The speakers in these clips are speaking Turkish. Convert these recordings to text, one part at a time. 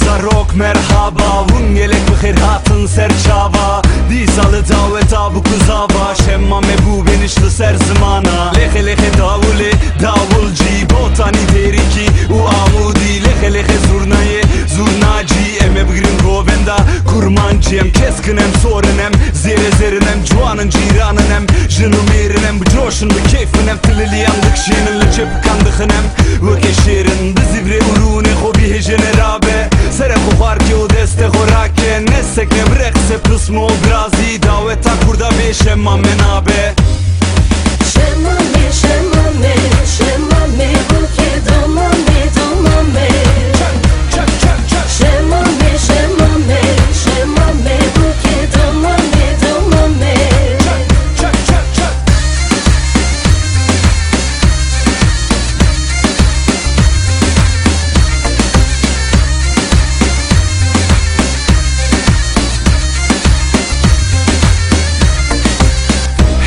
zarok merhaba Vun gelek bixir hatın serçava Di salı daveta bu kuzava Semame bu benişli ser zimana Lehe lehe davuli davulci Botani teriki u amudi Lehe lehe zurnaye zurnaci Eme bigrin govenda kurmancı Keskin hem sorun hem zere zerin hem Cuanın ciranın hem jınım erin hem Coşun bu keyfin hem Tilili yandık şeninle çöp kandıkın hem Vöke şerin bizivre urune hobi hejene rabe Sere kuhar ki o deste horake Nesek ne brekse pısmı ol grazi Daveta kurda be Semame nabe Semame, semame, semame Vöke domame, domame Semame, semame, semame Vöke domame, domame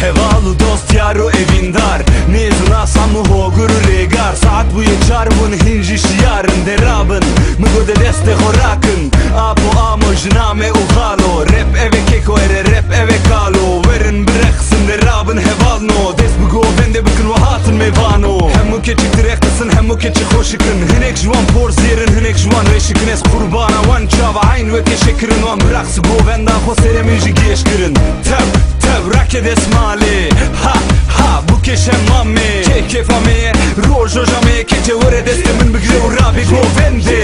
Hevalu dost yaro evindar Nezuna samu hoguru regar Saat bu yeçar bun hinji şiyarın derabın Mıgode deste horakın Apo amo jiname uhalo Rap eve keko ere rap eve kalo Verin bıraksın derabın hevalno Des bu go bende bükün vahatın mevano Hem mu keçik direktasın hem mu keçik hoşikın Hinek jvan porz yerin hinek jvan reşikın Es kurbana van çava ayn ve teşekkürün Van bıraksı go venda hosere müjik yeşkirin Tev raket esmali Ha ha bu keşemmame Keke fameye rojo jame Kece vore destemin bigre urabi go vende